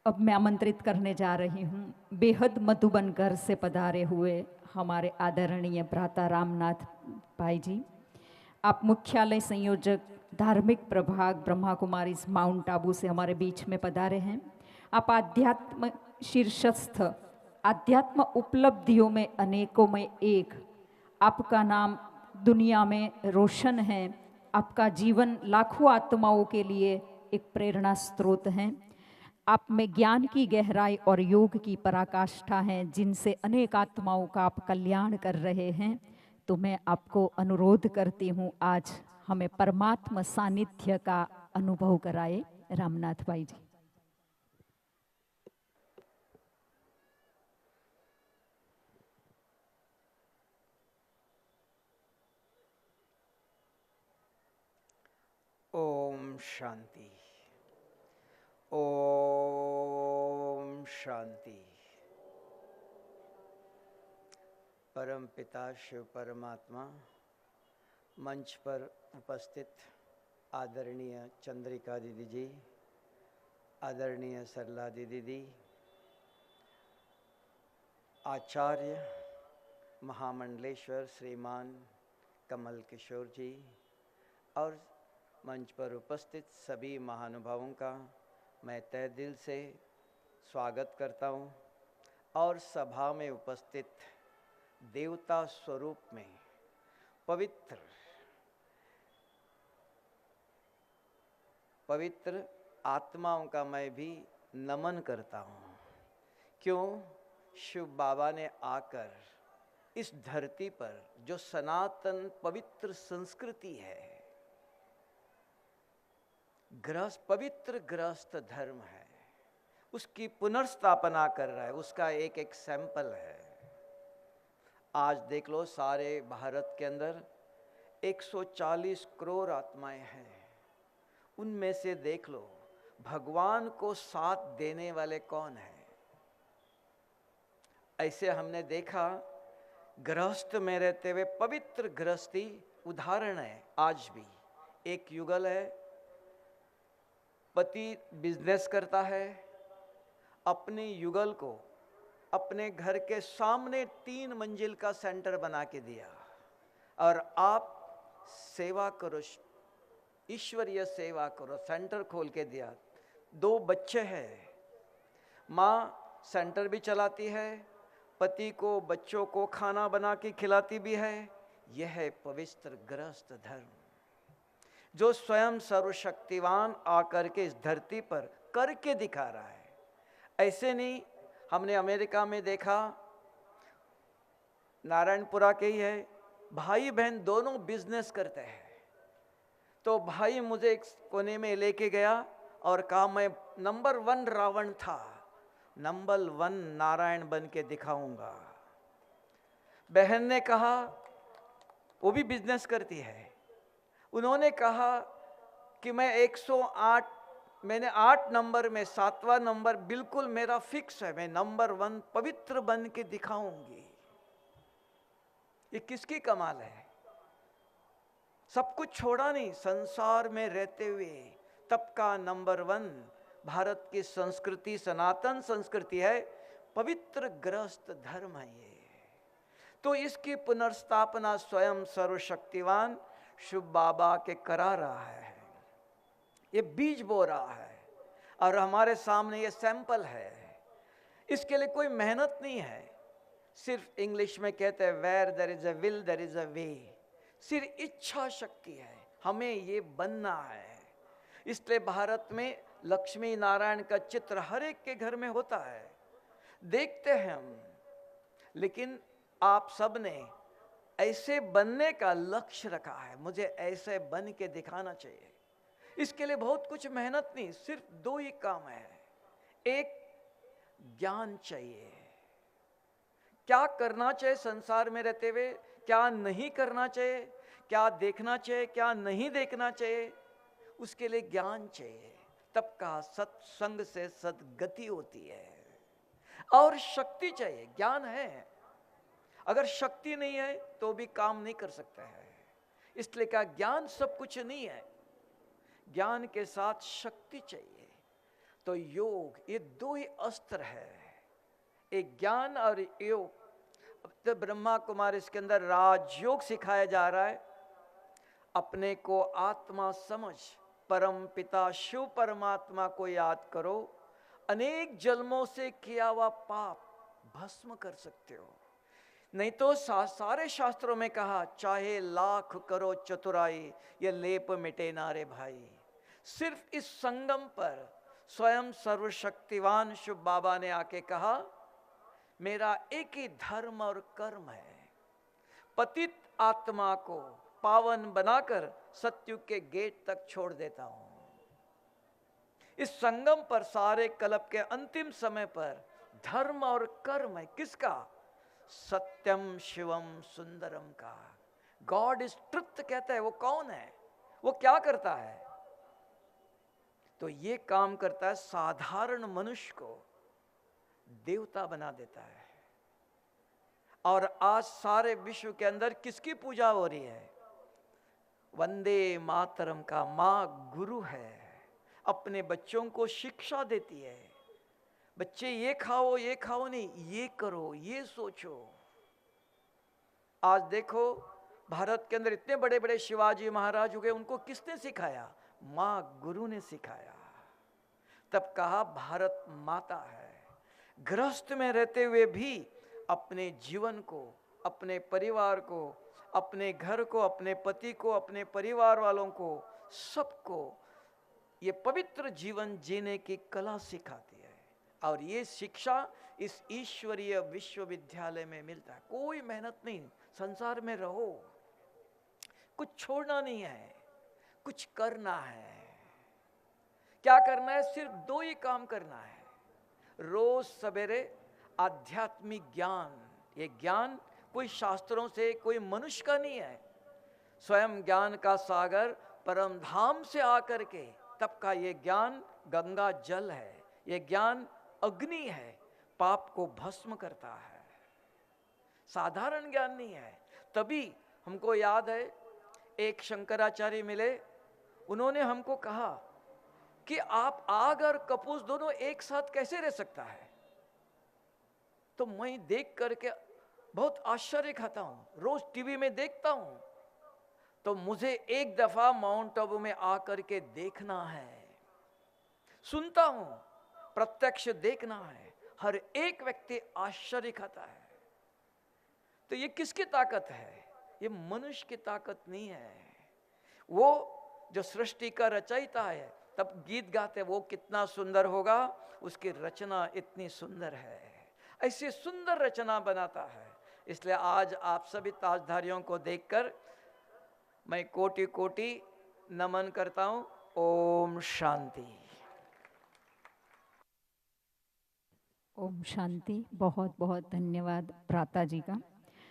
अब मैं आमंत्रित करने जा रही हूँ बेहद मधुबनकर से पधारे हुए हमारे आदरणीय भ्राता रामनाथ भाई जी। आप मुख्यालय संयोजक धार्मिक प्रभाग ब्रह्मा कुमारीज माउंट आबू से हमारे बीच में पधारे हैं। आप आध्यात्म शीर्षस्थ आध्यात्म उपलब्धियों में अनेकों में एक, आपका नाम दुनिया में रोशन है। आपका जीवन लाखों आत्माओं के लिए एक प्रेरणा स्रोत है। आप में ज्ञान की गहराई और योग की पराकाष्ठा है, जिनसे अनेक आत्माओं का आप कल्याण कर रहे हैं। तो मैं आपको अनुरोध करती हूँ, आज हमें परमात्मा सानिध्य का अनुभव कराए रामनाथ भाई जी। ओम शांति। ओम शांति। परम पिता शिव परमात्मा, मंच पर उपस्थित आदरणीय चंद्रिका दीदी जी, आदरणीय सरला दीदी दी, आचार्य महामंडलेश्वर श्रीमान कमल किशोर जी और मंच पर उपस्थित सभी महानुभावों का मैं तहे दिल से स्वागत करता हूँ और सभा में उपस्थित देवता स्वरूप में पवित्र आत्माओं का मैं भी नमन करता हूँ। क्यों? शिव बाबा ने आकर इस धरती पर जो सनातन पवित्र संस्कृति है, पवित्र गृहस्थ धर्म है, उसकी पुनर्स्थापना कर रहा है। उसका एक एक सैंपल है। आज देख लो, सारे भारत के अंदर 140 करोड़ आत्माएं हैं। उनमें से देख लो, भगवान को साथ देने वाले कौन है? ऐसे हमने देखा, गृहस्थ में रहते हुए पवित्र गृहस्थी उदाहरण है। आज भी एक युगल है, पति बिजनेस करता है, अपने युगल को अपने घर के सामने 3 मंजिल का सेंटर बना के दिया और आप सेवा करो, ईश्वरीय सेवा करो, सेंटर खोल के दिया। 2 बच्चे हैं, माँ सेंटर भी चलाती है, पति को बच्चों को खाना बना के खिलाती भी है। यह है पवित्र गृहस्थ धर्म, जो स्वयं सर्वशक्तिवान आकर के इस धरती पर करके दिखा रहा है। ऐसे नहीं, हमने अमेरिका में देखा, नारायणपुरा के ही है, भाई बहन दोनों बिजनेस करते हैं। तो भाई मुझे एक कोने में लेके गया और कहा, मैं नंबर 1 रावण था, नंबर 1 नारायण बन के दिखाऊंगा। बहन ने कहा, वो भी बिजनेस करती है, उन्होंने कहा कि मैं 108, मैंने 8 नंबर में 7वां नंबर बिल्कुल मेरा फिक्स है, मैं नंबर 1 पवित्र बन के दिखाऊंगी। ये किसकी कमाल है? सब कुछ छोड़ा नहीं, संसार में रहते हुए तब का नंबर 1 भारत की संस्कृति सनातन संस्कृति है, पवित्र गृहस्थ धर्म है ये। तो इसकी पुनर्स्थापना स्वयं सर्वशक्तिवान शिव बाबा के करा रहा है। ये बीज बो रहा है और हमारे सामने ये सैंपल है। इसके लिए कोई मेहनत नहीं है, सिर्फ इंग्लिश में कहते हैं where there is a will there is a way. सिर्फ इच्छा शक्ति है, हमें ये बनना है। इसलिए भारत में लक्ष्मी नारायण का चित्र हर एक के घर में होता है, देखते हैं हम। लेकिन आप सब ने ऐसे बनने का लक्ष्य रखा है, मुझे ऐसे बन के दिखाना चाहिए। इसके लिए बहुत कुछ मेहनत नहीं, सिर्फ 2 ही काम है। एक, ज्ञान चाहिए, क्या करना चाहिए संसार में रहते हुए, क्या नहीं करना चाहिए, क्या देखना चाहिए, क्या नहीं देखना चाहिए, उसके लिए ज्ञान चाहिए। तब का सत्संग से सद्गति होती है। और शक्ति चाहिए, ज्ञान है, अगर शक्ति नहीं है तो भी काम नहीं कर सकता है। इसलिए क्या, ज्ञान सब कुछ नहीं है, ज्ञान के साथ शक्ति चाहिए। तो योग, ये दो ही अस्त्र है, एक ज्ञान और योग। अब तो ब्रह्मा कुमारी इसके अंदर राजयोग सिखाया जा रहा है। अपने को आत्मा समझ परम पिता शिव परमात्मा को याद करो, अनेक जन्मों से किया हुआ पाप भस्म कर सकते हो। नहीं तो सारे शास्त्रों में कहा, चाहे लाख करो चतुराई, ये लेप मिटे ना रे भाई। सिर्फ इस संगम पर स्वयं सर्वशक्तिवान शिव बाबा ने आके कहा, मेरा एक ही धर्म और कर्म है, पतित आत्मा को पावन बनाकर सत्युग के गेट तक छोड़ देता हूं। इस संगम पर सारे कल्प के अंतिम समय पर धर्म और कर्म है किसका? सत्यम शिवम सुंदरम का। गॉड इज ट्रुथ कहता है। वो कौन है? वो क्या करता है? तो ये काम करता है, साधारण मनुष्य को देवता बना देता है। और आज सारे विश्व के अंदर किसकी पूजा हो रही है? वंदे मातरम का। माँ गुरु है, अपने बच्चों को शिक्षा देती है। बच्चे ये खाओ नहीं, ये करो, ये सोचो। आज देखो भारत के अंदर इतने बड़े बड़े शिवाजी महाराज हो गए, उनको किसने सिखाया? माँ गुरु ने सिखाया। तब कहा भारत माता है। गृहस्थ में रहते हुए भी अपने जीवन को, अपने परिवार को, अपने घर को, अपने पति को, अपने परिवार वालों को, सबको ये पवित्र जीवन जीने की कला सिखाती है। और ये शिक्षा इस ईश्वरीय विश्वविद्यालय में मिलता है। कोई मेहनत नहीं, संसार में रहो, कुछ छोड़ना नहीं है, कुछ करना है। क्या करना है? सिर्फ दो ही काम करना है। रोज सवेरे आध्यात्मिक ज्ञान, ये ज्ञान कोई शास्त्रों से, कोई मनुष्य का नहीं है, स्वयं ज्ञान का सागर परम धाम से आकर के तब का ये ज्ञान गंगा जल है। ये ज्ञान अग्नि है, पाप को भस्म करता है, साधारण ज्ञान नहीं है। तभी हमको याद है, एक शंकराचार्य मिले, उन्होंने हमको कहा कि आप आग और कपूस दोनों एक साथ कैसे रह सकता है? तो मैं देख करके बहुत आश्चर्य खाता हूं। रोज टीवी में देखता हूं, तो मुझे एक दफा माउंट आबू में आकर के देखना है। सुनता हूं, प्रत्यक्ष देखना है। हर एक व्यक्ति आश्चर्य खाता है। तो ये किसकी ताकत है? ये मनुष्य की ताकत नहीं है। वो जो सृष्टि का रचयिता है, तब गीत गाते वो कितना सुंदर होगा, उसकी रचना इतनी सुंदर है, ऐसी सुंदर रचना बनाता है। इसलिए आज आप सभी ताजधारियों को देखकर मैं कोटि कोटि नमन करता हूं। ओम शांति। ओम शांति। बहुत बहुत धन्यवाद भ्राता जी का।